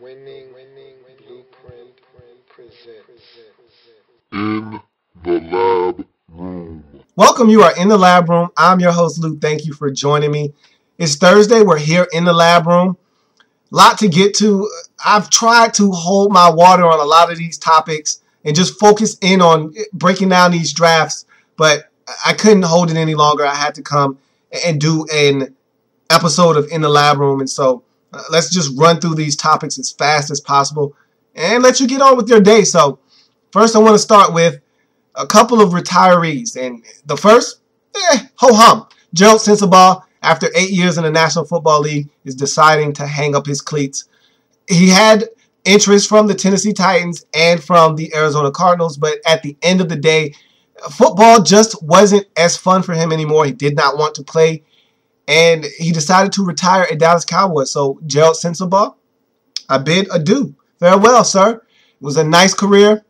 Winning Blueprint presents In the Lab Room. Welcome, you are in the Lab Room. I'm your host, Luke. Thank you for joining me. It's Thursday. We're here in the Lab Room. Lot to get to. I've tried to hold my water on a lot of these topics and just focus in on breaking down these drafts, but I couldn't hold it any longer. I had to come and do an episode of In the Lab Room, and so let's just run through these topics as fast as possible and let you get on with your day. So first I want to start with a couple of retirees. And the first, ho-hum. Gerald Sensabaugh, after 8 years in the National Football League, is deciding to hang up his cleats. He had interest from the Tennessee Titans and from the Arizona Cardinals, but at the end of the day, football just wasn't as fun for him anymore. He did not want to play, and he decided to retire at Dallas Cowboys. So, Gerald Sensabaugh, I bid adieu. Farewell, sir. It was a nice career.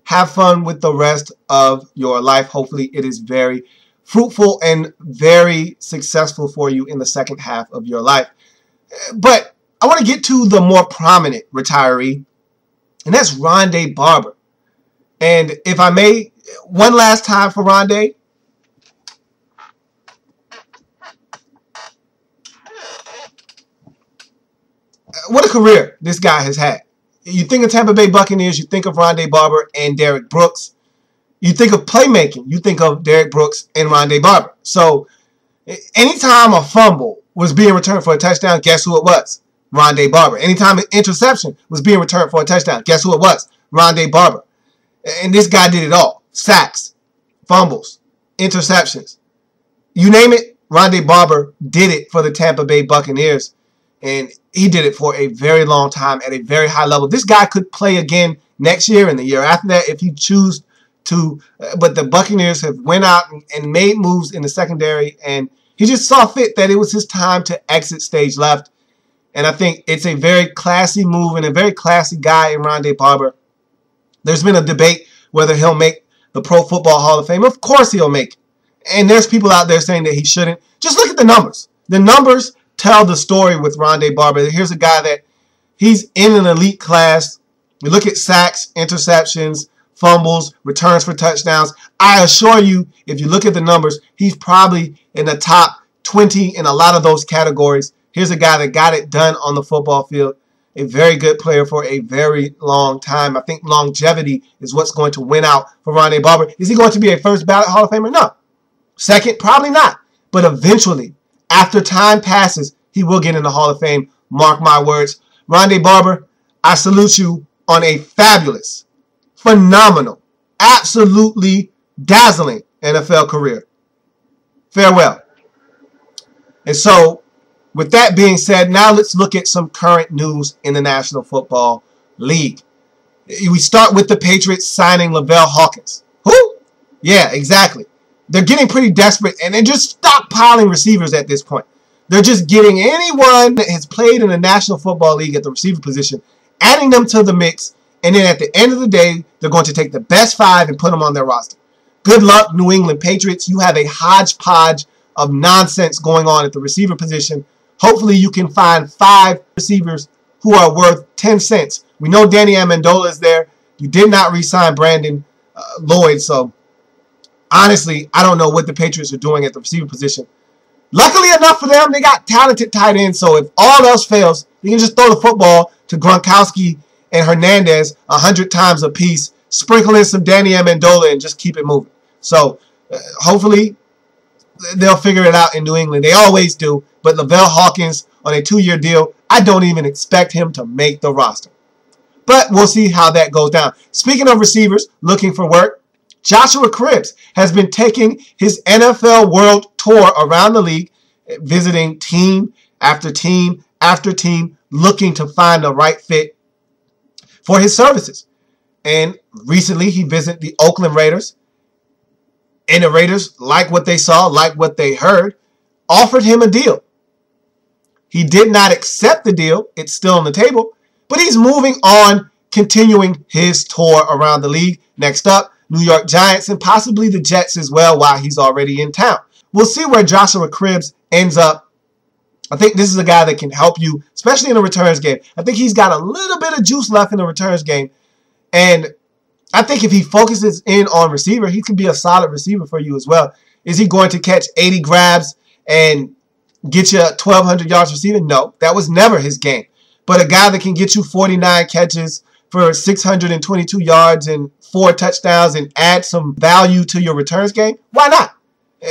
Have fun with the rest of your life. Hopefully, it is very fruitful and very successful for you in the second half of your life. But I want to get to the more prominent retiree, and that's Ronde Barber. And if I may, one last time for Ronde. What a career this guy has had. You think of Tampa Bay Buccaneers, you think of Ronde Barber and Derrick Brooks. You think of playmaking, you think of Derrick Brooks and Ronde Barber. So anytime a fumble was being returned for a touchdown, guess who it was? Ronde Barber. Anytime an interception was being returned for a touchdown, guess who it was? Ronde Barber. And this guy did it all. Sacks, fumbles, interceptions. You name it, Ronde Barber did it for the Tampa Bay Buccaneers. And he did it for a very long time at a very high level. This guy could play again next year and the year after that if he chooses to. But the Buccaneers have went out and made moves in the secondary, and he just saw fit that it was his time to exit stage left. And I think it's a very classy move and a very classy guy in Ronde Barber. There's been a debate whether he'll make the Pro Football Hall of Fame. Of course he'll make it. And there's people out there saying that he shouldn't. Just look at the numbers. The numbers tell the story with Ronde Barber. Here's a guy that he's in an elite class. You look at sacks, interceptions, fumbles, returns for touchdowns. I assure you, if you look at the numbers, he's probably in the top 20 in a lot of those categories. Here's a guy that got it done on the football field. A very good player for a very long time. I think longevity is what's going to win out for Ronde Barber. Is he going to be a first ballot Hall of Famer? No. Second? Probably not. But eventually, after time passes, he will get in the Hall of Fame. Mark my words. Ronde Barber, I salute you on a fabulous, phenomenal, absolutely dazzling NFL career. Farewell. And so, with that being said, now let's look at some current news in the National Football League. We start with the Patriots signing Hawkins. Who? Yeah, exactly. They're getting pretty desperate, and they're just stockpiling receivers at this point. They're just getting anyone that has played in the National Football League at the receiver position, adding them to the mix, and then at the end of the day, they're going to take the best 5 and put them on their roster. Good luck, New England Patriots. You have a hodgepodge of nonsense going on at the receiver position. Hopefully, you can find 5 receivers who are worth 10 cents. We know Danny Amendola is there. You did not re-sign Brandon Lloyd, so honestly, I don't know what the Patriots are doing at the receiver position. Luckily enough for them, they got talented tight ends, so if all else fails, you can just throw the football to Gronkowski and Hernandez 100 times a piece, sprinkle in some Danny Amendola, and just keep it moving. So hopefully they'll figure it out in New England. They always do, but Hawkins on a 2-year deal, I don't even expect him to make the roster. But we'll see how that goes down. Speaking of receivers looking for work, Joshua Cribbs has been taking his NFL World Tour around the league, visiting team after team after team, looking to find the right fit for his services. And recently he visited the Oakland Raiders, and the Raiders, like what they saw, like what they heard, offered him a deal. He did not accept the deal. It's still on the table, but he's moving on, continuing his tour around the league. Next up, New York Giants, and possibly the Jets as well while he's already in town. We'll see where Joshua Cribbs ends up I think this is a guy that can help you, especially in the returns game. I think he's got a little bit of juice left in the returns game. And I think if he focuses in on receiver, he can be a solid receiver for you as well. Is he going to catch 80 grabs and get you 1,200 yards receiving? No, that was never his game. But a guy that can get you 49 catches for 622 yards and 4 touchdowns and add some value to your returns game, why not?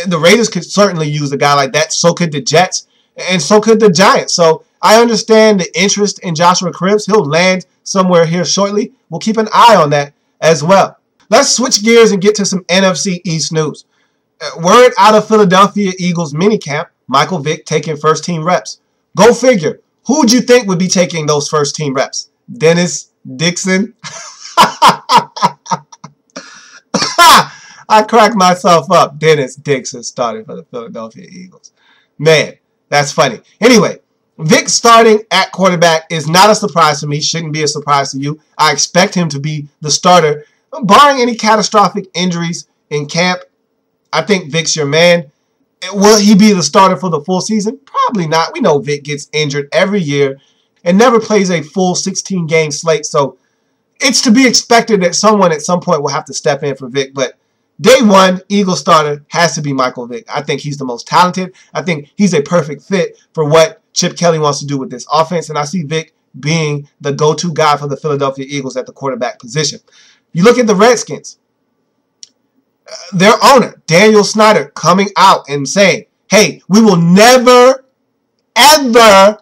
The Raiders could certainly use a guy like that. So could the Jets, and so could the Giants. So I understand the interest in Joshua Cribbs. He'll land somewhere here shortly. We'll keep an eye on that as well. Let's switch gears and get to some NFC East news. Word out of Philadelphia Eagles minicamp, Michael Vick taking first-team reps. Go figure. Who would you think would be taking those first-team reps? Dennis Dixon? I cracked myself up. Dennis Dixon started for the Philadelphia Eagles. Man, that's funny. Anyway, Vick starting at quarterback is not a surprise to me. Shouldn't be a surprise to you. I expect him to be the starter. Barring any catastrophic injuries in camp, I think Vick's your man. Will he be the starter for the full season? Probably not. We know Vick gets injured every year and never plays a full 16-game slate. So it's to be expected that someone at some point will have to step in for Vick. But day one, Eagle starter has to be Michael Vick. I think he's the most talented. I think he's a perfect fit for what Chip Kelly wants to do with this offense. And I see Vick being the go-to guy for the Philadelphia Eagles at the quarterback position. You look at the Redskins. Their owner, Daniel Snyder, coming out and saying, hey, we will never, ever,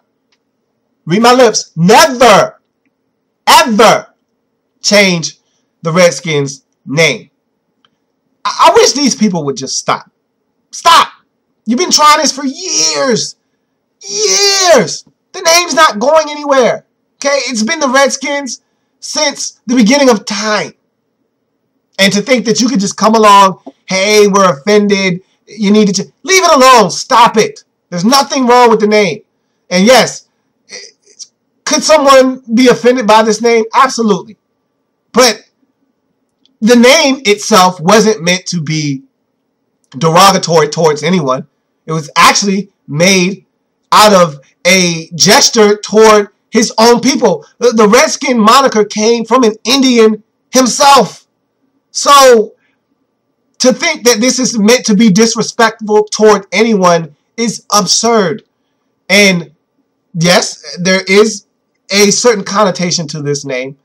read my lips, never, ever change the Redskins' name. I wish these people would just stop. Stop. You've been trying this for years. Years. The name's not going anywhere. Okay? It's been the Redskins since the beginning of time. And to think that you could just come along, hey, we're offended, you need to leave it alone. Stop it. There's nothing wrong with the name. And yes, could someone be offended by this name? Absolutely. But the name itself wasn't meant to be derogatory towards anyone. It was actually made out of a gesture toward his own people. The Redskin moniker came from an Indian himself. So to think that this is meant to be disrespectful toward anyone is absurd. And yes, there is a certain connotation to this name,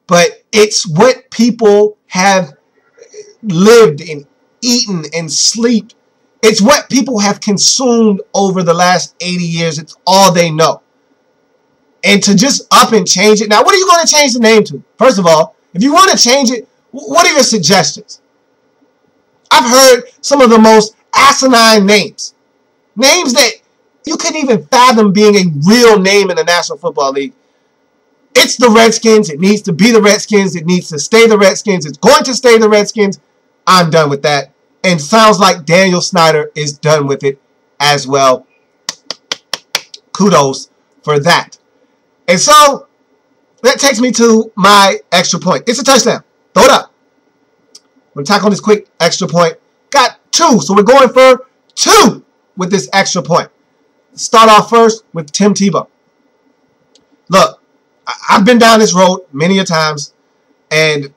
but it's what people have lived and eaten and slept. It's what people have consumed over the last 80 years. It's all they know. And to just up and change it. Now, what are you going to change the name to? First of all, if you want to change it, what are your suggestions? I've heard some of the most asinine names. Names that you couldn't even fathom being a real name in the National Football League. It's the Redskins. It needs to be the Redskins. It needs to stay the Redskins. It's going to stay the Redskins. I'm done with that. And sounds like Daniel Snyder is done with it as well. Kudos for that. And so that takes me to my extra point. It's a touchdown. Throw it up. I'm going to tackle this quick extra point. Got 2. So we're going for 2 with this extra point. Start off first with Tim Tebow. Look, I've been down this road many a times. And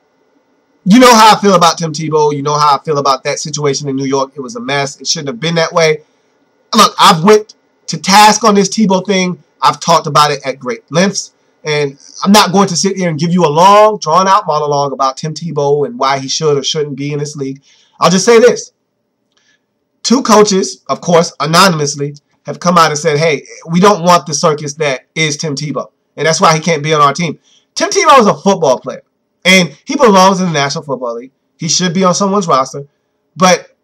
you know how I feel about Tim Tebow. You know how I feel about that situation in New York. It was a mess. It shouldn't have been that way. Look, I've went to task on this Tebow thing. I've talked about it at great lengths. And I'm not going to sit here and give you a long, drawn-out monologue about Tim Tebow and why he should or shouldn't be in this league. I'll just say this. 2 coaches, of course, anonymously, have come out and said, hey, we don't want the circus that is Tim Tebow. And that's why he can't be on our team. Tim Tebow is a football player. And he belongs in the National Football League. He should be on someone's roster. But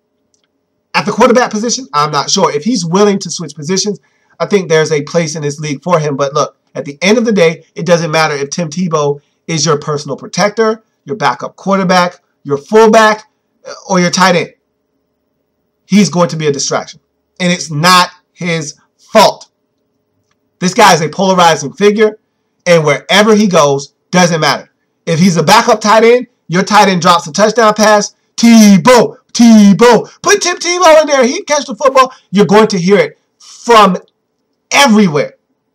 at the quarterback position, I'm not sure. If he's willing to switch positions, I think there's a place in this league for him. But look, at the end of the day, it doesn't matter if Tim Tebow is your personal protector, your backup quarterback, your fullback, or your tight end. He's going to be a distraction. And it's not his fault. This guy is a polarizing figure, and wherever he goes, doesn't matter. If he's a backup tight end, your tight end drops a touchdown pass, Tebow, put Tim Tebow in there, he'd catch the football. You're going to hear it from everywhere.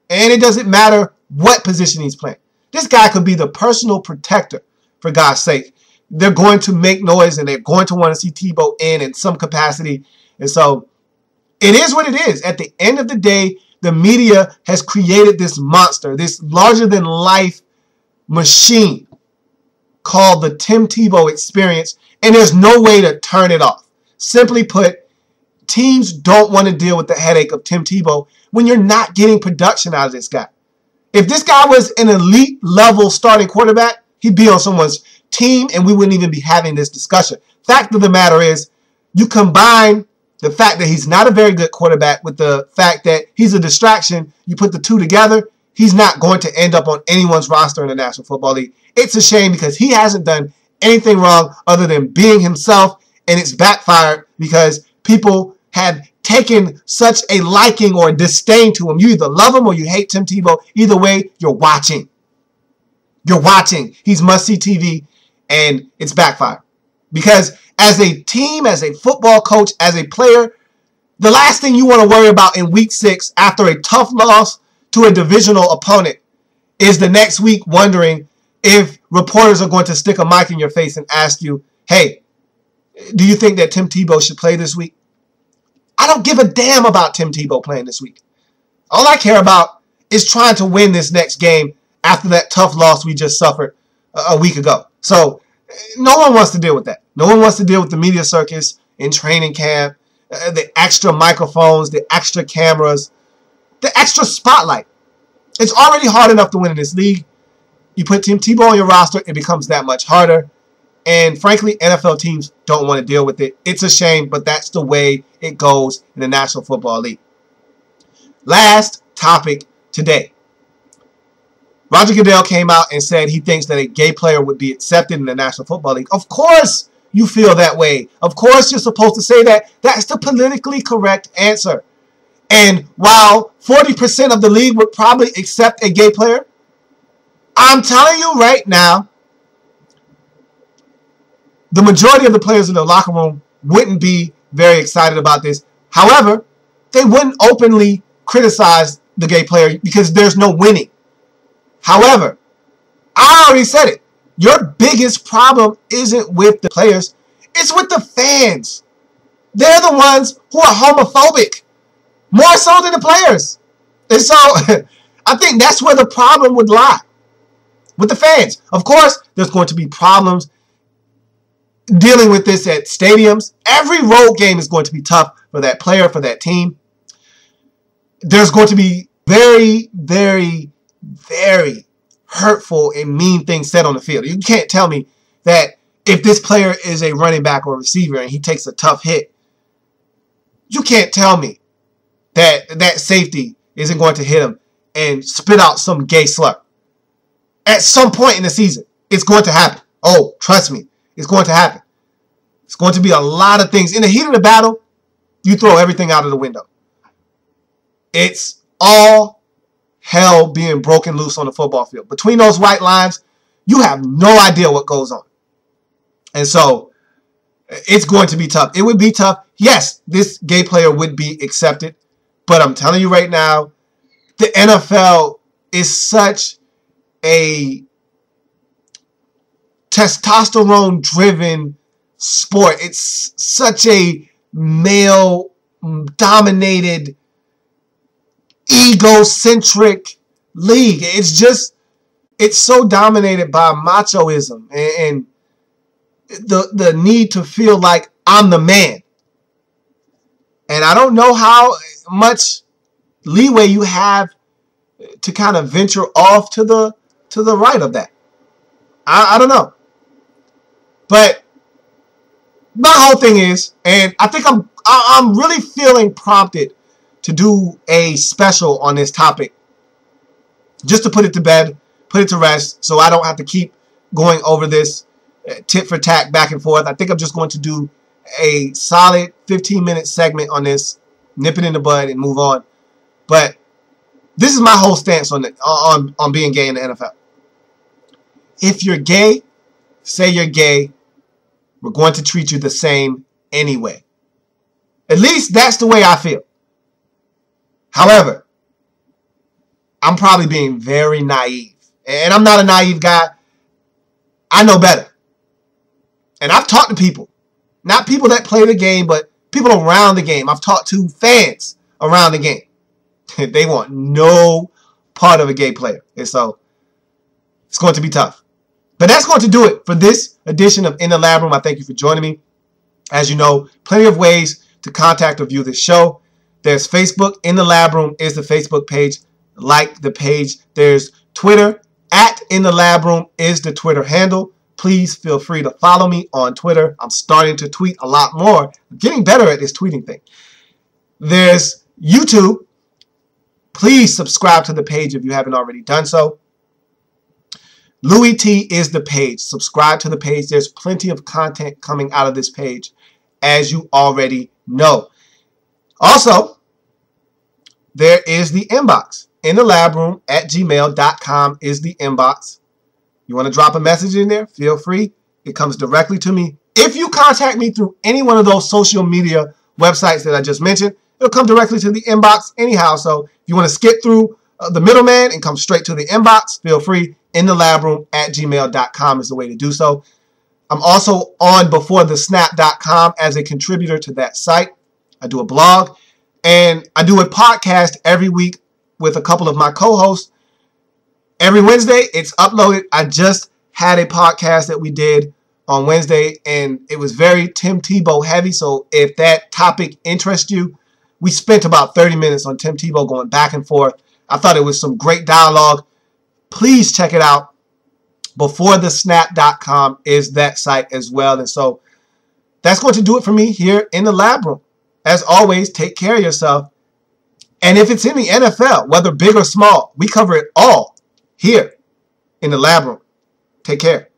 And it doesn't matter what position he's playing. This guy could be the personal protector, for God's sake. They're going to make noise, and they're going to want to see Tebow in some capacity. And so it is what it is. At the end of the day, the media has created this monster, this larger-than-life machine called the Tim Tebow experience, and there's no way to turn it off. Simply put, teams don't want to deal with the headache of Tim Tebow when you're not getting production out of this guy. If this guy was an elite level starting quarterback, he'd be on someone's team and we wouldn't even be having this discussion. Fact of the matter is, you combine the fact that he's not a very good quarterback with the fact that he's a distraction, you put the two together, he's not going to end up on anyone's roster in the National Football League. It's a shame because he hasn't done anything wrong other than being himself, and it's backfired because people have taken such a liking or a disdain to him. You either love him or you hate Tim Tebow. Either way, you're watching. You're watching. He's must-see TV, and it's backfired. Because as a team, as a football coach, as a player, the last thing you want to worry about in week 6 after a tough loss to a divisional opponent is the next week wondering if reporters are going to stick a mic in your face and ask you, hey, do you think that Tim Tebow should play this week? I don't give a damn about Tim Tebow playing this week. All I care about is trying to win this next game after that tough loss we just suffered a week ago. So no one wants to deal with that. No one wants to deal with the media circus in training camp, the extra microphones, the extra cameras, the extra spotlight. It's already hard enough to win in this league. You put Tim Tebow on your roster, it becomes that much harder. And frankly, NFL teams don't want to deal with it. It's a shame, but that's the way it goes in the National Football League. Last topic today. Ronde Goodell came out and said he thinks that a gay player would be accepted in the National Football League. Of course you feel that way. Of course you're supposed to say that. That's the politically correct answer. And while 40% of the league would probably accept a gay player, I'm telling you right now, the majority of the players in the locker room wouldn't be very excited about this. However, they wouldn't openly criticize the gay player because there's no winning. However, I already said it. Your biggest problem isn't with the players. It's with the fans. They're the ones who are homophobic. More so than the players. And so, I think that's where the problem would lie. With the fans. Of course, there's going to be problems dealing with this at stadiums. Every road game is going to be tough for that player, for that team. There's going to be very, very, very hurtful and mean things said on the field. You can't tell me that if this player is a running back or receiver and he takes a tough hit, you can't tell me that that safety isn't going to hit him and spit out some gay slur. At some point in the season, it's going to happen. Oh, trust me, it's going to happen. It's going to be a lot of things. In the heat of the battle, you throw everything out of the window. It's all hell being broken loose on the football field. Between those white lines, you have no idea what goes on. And so, it's going to be tough. It would be tough. Yes, this gay player would be accepted. But I'm telling you right now, the NFL is such a testosterone-driven sport. It's such a male-dominated, egocentric league. It's so dominated by machoism and the need to feel like I'm the man. And I don't know how much leeway you have to kind of venture off to the right of that. I don't know. But my whole thing is, and I think I'm really feeling prompted to do a special on this topic, just to put it to bed, put it to rest, so I don't have to keep going over this tit for tat back and forth. I think I'm just going to do a solid 15-minute segment on this, nip it in the bud, and move on. But this is my whole stance on being gay in the NFL. If you're gay, say you're gay, we're going to treat you the same anyway. At least that's the way I feel. However, I'm probably being very naive. And I'm not a naive guy. I know better. And I've talked to people. Not people that play the game, but people around the game. I've talked to fans around the game. They want no part of a gay player. And so it's going to be tough. But that's going to do it for this edition of In the Lab Room. I thank you for joining me. As you know, plenty of ways to contact or view this show. There's Facebook. In the Lab Room is the Facebook page. Like the page. There's Twitter. At In the Lab Room is the Twitter handle. Please feel free to follow me on Twitter. I'm starting to tweet a lot more. I'm getting better at this tweeting thing. There's YouTube. Please subscribe to the page if you haven't already done so. Louis T is the page. Subscribe to the page. There's plenty of content coming out of this page, as you already know. Also, there is the inbox. In the lab room at gmail.com is the inbox. You want to drop a message in there? Feel free. It comes directly to me. If you contact me through any one of those social media websites that I just mentioned, it'll come directly to the inbox anyhow. So if you want to skip through the middleman and come straight to the inbox, feel free. In the lab room at gmail.com is the way to do so. I'm also on beforethesnap.com as a contributor to that site. I do a blog and I do a podcast every week with a couple of my co-hosts. Every Wednesday, it's uploaded. I just had a podcast that we did on Wednesday, and it was very Tim Tebow heavy. So if that topic interests you, we spent about 30 minutes on Tim Tebow going back and forth. I thought it was some great dialogue. Please check it out. Beforethesnap.com is that site as well. And so that's going to do it for me here in the lab room. As always, take care of yourself. And if it's in the NFL, whether big or small, we cover it all here in the lab room. Take care.